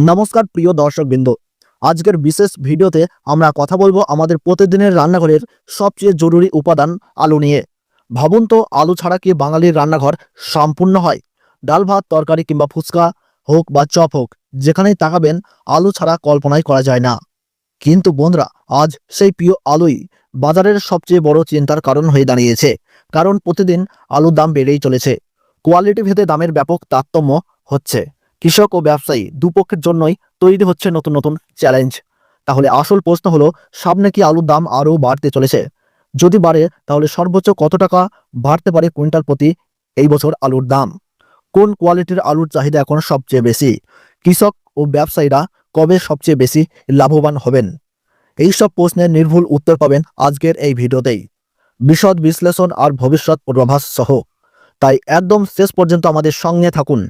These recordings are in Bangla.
নমস্কার প্রিয় দর্শকবৃন্দ, আজকের বিশেষ ভিডিওতে আমরা কথা বলবো আমাদের প্রতিদিনের রান্নাঘরের সবচেয়ে জরুরি উপাদান আলু নিয়ে। ভাবুন তো, আলু ছাড়া কি বাঙালির রান্নাঘর সম্পূর্ণ হয়? ডাল ভাত তরকারি কিংবা ফুচকা হোক বা চপ হোক, যেখানেই তাকাবেন আলু ছাড়া কল্পনাই করা যায় না। কিন্তু বন্ধুরা, আজ সেই প্রিয় আলুই বাজারের সবচেয়ে বড় চিন্তার কারণ হয়ে দাঁড়িয়েছে। কারণ প্রতিদিন আলুর দাম বেড়েই চলেছে। কোয়ালিটি ভেদে দামের ব্যাপক তারতম্য হচ্ছে। কৃষক ও ব্যবসায়ী দুপক্ষের জন্যই তৈরি হচ্ছে নতুন নতুন চ্যালেঞ্জ। তাহলে আসল প্রশ্ন হলো, সামনে কি আলুর দাম আরও বাড়তে চলেছে? যদি বাড়ে, তাহলে সর্বোচ্চ কত টাকা বাড়তে পারে কুইন্টাল প্রতি এই বছর আলুর দাম? কোন কোয়ালিটির আলুর চাহিদা এখন সবচেয়ে বেশি? কৃষক ও ব্যবসায়ীরা কবে সবচেয়ে বেশি লাভবান হবেন? এই সব প্রশ্নের নির্ভুল উত্তর পাবেন আজকের এই ভিডিওতেই, বিশদ বিশ্লেষণ আর ভবিষ্যৎ পূর্বাভাস সহ। তাই একদম শেষ পর্যন্ত আমাদের সঙ্গে থাকুন।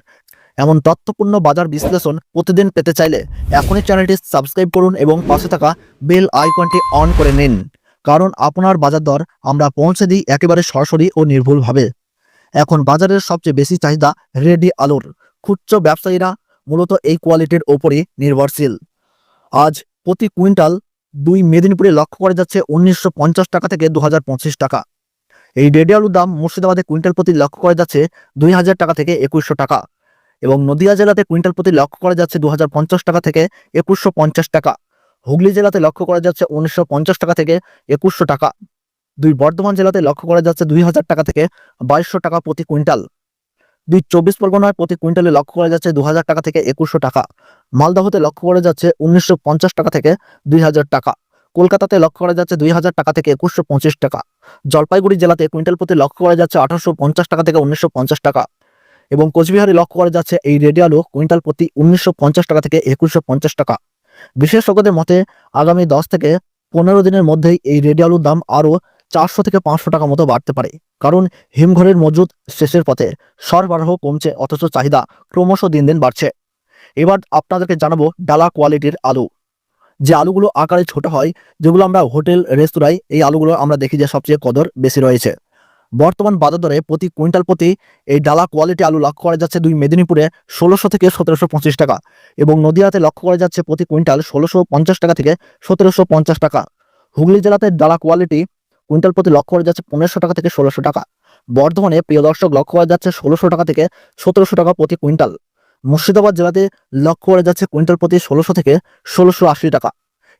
এমন তথ্যপূর্ণ বাজার বিশ্লেষণ প্রতিদিন পেতে চাইলে এখনই চ্যানেলটি সাবস্ক্রাইব করুন এবং পাশে থাকা বেল আইকনটি অন করে নিন। কারণ আপনার বাজার দর আমরা পৌঁছে দিই একেবারে সরাসরি ও নির্ভুলভাবে। এখন বাজারের সবচেয়ে বেশি চাহিদা রেডি আলুর। খুচরো ব্যবসায়ীরা মূলত এই কোয়ালিটির ওপরই নির্ভরশীল। আজ প্রতি কুইন্টাল মেদিনীপুরে লক্ষ্য করা যাচ্ছে 1950 টাকা থেকে 2025 টাকা। এই রেডি আলুর দাম মুর্শিদাবাদে কুইন্টাল প্রতি লক্ষ্য করা যাচ্ছে 2000 টাকা থেকে 2100 টাকা এবং নদিয়া জেলাতে কুইন্টাল প্রতি লক্ষ্য করা যাচ্ছে 2050 টাকা থেকে 2150 টাকা। হুগলি জেলাতে লক্ষ্য করা যাচ্ছে 1950 টাকা থেকে 2100 টাকা। বর্ধমান জেলাতে লক্ষ্য করা যাচ্ছে 2000 টাকা থেকে 2200 টাকা প্রতি কুইন্টাল। 24 পরগনায় প্রতি কুইন্টালে লক্ষ্য করা যাচ্ছে 2000 টাকা থেকে 2100 টাকা। মালদহতে লক্ষ্য করা যাচ্ছে 1950 টাকা থেকে 2000 টাকা। কলকাতাতে লক্ষ্য করা যাচ্ছে 2000 টাকা থেকে 2125 টাকা। জলপাইগুড়ি জেলাতে কুইন্টাল প্রতি লক্ষ্য করা যাচ্ছে 1850 টাকা থেকে 1950 টাকা এবং কোচবিহারে লক্ষ্য করা যাচ্ছে এই রেডি আলু কুইন্টাল প্রতি 1950 টাকা থেকে 2150 টাকা। বিশেষজ্ঞদের মতে আগামী 10 থেকে 15 দিনের মধ্যেই এই রেডি আলুর দাম আরও 400 থেকে 500 টাকা মতো বাড়তে পারে। কারণ হিমঘরের মজুদ শেষের পথে, সরবরাহ কমছে অথচ চাহিদা ক্রমশ দিন দিন বাড়ছে। এবার আপনাদেরকে জানাবো ডালা কোয়ালিটির আলু। যে আলুগুলো আকারে ছোট হয়, যেগুলো আমরা হোটেল রেস্তোরাঁয় এই আলুগুলো আমরা দেখি যে সবচেয়ে কদর বেশি রয়েছে। বর্তমান বাজার দরে প্রতি কুইন্টাল প্রতি এই ডালা কোয়ালিটি আলু লক্ষ্য করা যাচ্ছে মেদিনীপুরে 1600 থেকে 1725 টাকা এবং নদিয়াতে লক্ষ্য করা যাচ্ছে প্রতি কুইন্টাল 1650 টাকা থেকে 1750 টাকা। হুগলি জেলাতে ডালা কোয়ালিটি কুইন্টাল প্রতি লক্ষ্য করা যাচ্ছে 1500 টাকা থেকে 1600 টাকা। বর্ধমানে প্রিয় দর্শক লক্ষ্য করা যাচ্ছে 1600 টাকা থেকে 1700 টাকা প্রতি কুইন্টাল। মুর্শিদাবাদ জেলাতে লক্ষ্য করা যাচ্ছে কুইন্টাল প্রতি 1600 থেকে 1680 টাকা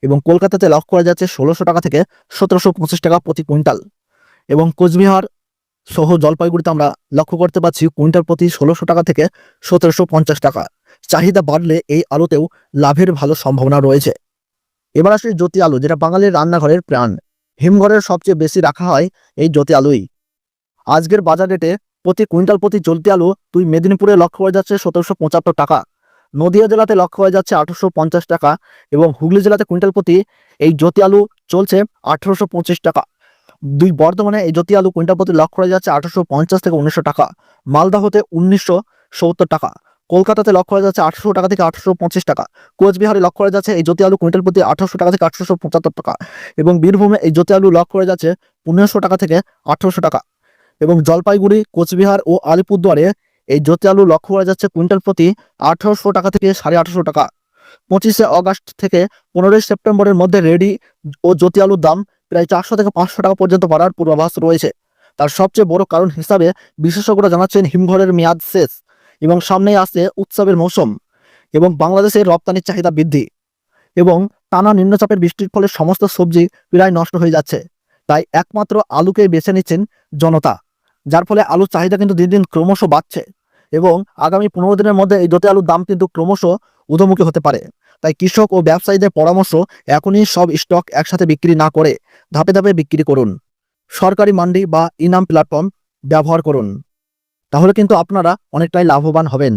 এবং কলকাতাতে লক্ষ্য করা যাচ্ছে 1600 টাকা থেকে 1725 টাকা প্রতি কুইন্টাল এবং কোচবিহার সহ জলপাইগুড়িতে আমরা লক্ষ্য করতে পারছি কুইন্টাল প্রতি 1600 টাকা থেকে 1750 টাকা। চাহিদা বাড়লে এই আলুতেও লাভের ভালো সম্ভাবনা রয়েছে। এবার আসলে জ্যোতি আলু, যেটা বাঙালির রান্নাঘরের প্রাণ। হিমঘরের সবচেয়ে বেশি রাখা হয় এই জ্যোতি আলুই। আজকের বাজার রেটে প্রতি কুইন্টাল প্রতি জ্যোতি আলু মেদিনীপুরে লক্ষ্য করা যাচ্ছে 1775 টাকা। নদিয়া জেলাতে লক্ষ্য করা যাচ্ছে 1850 টাকা এবং হুগলি জেলাতে কুইন্টাল প্রতি এই জ্যোতি আলু চলছে 1825 টাকা। বর্ধমানে এই জ্যোতি আলু কুইন্টাল প্রতি লক্ষ্য করা যাচ্ছে 1850 থেকে 1900 টাকা। মালদাহতে 1970 টাকা। কলকাতাতে লক্ষ্য করা যাচ্ছে 800 টাকা থেকে 825 টাকা। কোচবিহারে লক্ষ্য করা যাচ্ছে এই জ্যোতি আলু কুইন্টাল প্রতি 1800 টাকা থেকে 1875 টাকা এবং বীরভূমে এই জ্যোতি আলু লক্ষ্য করা যাচ্ছে 1500 টাকা থেকে 1800 টাকা এবং জলপাইগুড়ি, কোচবিহার ও আলিপুরদুয়ারে এই জ্যোতি আলু লক্ষ্য করা যাচ্ছে কুইন্টাল প্রতি 1800 টাকা থেকে 1850 টাকা। 25শে অগাস্ট থেকে 15ই সেপ্টেম্বরের মধ্যে রেডি ও জ্যোতি আলুর দাম প্রায় 400 থেকে 500 টাকা পর্যন্ত বাড়ার পূর্বাভাস রয়েছে। তার সবচেয়ে বড় কারণ হিসাবে বিশেষজ্ঞরা জানাচ্ছেন হিমঘরের মেয়াদ শেষ এবং সামনেই আসছে উৎসবের মৌসুম এবং বাংলাদেশের রপ্তানির চাহিদা বৃদ্ধি এবং টানা নিম্নচাপের বৃষ্টির ফলে সমস্ত সবজি প্রায় নষ্ট হয়ে যাচ্ছে। তাই একমাত্র আলুকে বেছে নিচ্ছেন জনতা, যার ফলে আলুর চাহিদা কিন্তু দিন দিন ক্রমশ বাড়ছে এবং আগামী 15 দিনের মধ্যে এই জ্যোতি আলুর দাম কিন্তু ক্রমশ ঊর্ধ্বমুখী হতে পারে। তাই কৃষক ও ব্যবসায়ীদের পরামর্শ, এখনই সব স্টক একসাথে বিক্রি না করে ধাপে ধাপে বিক্রি করুন। সরকারি মান্ডি বা ইনাম প্ল্যাটফর্ম ব্যবহার করুন, তাহলে কিন্তু আপনারা অনেকটাই লাভবান হবেন।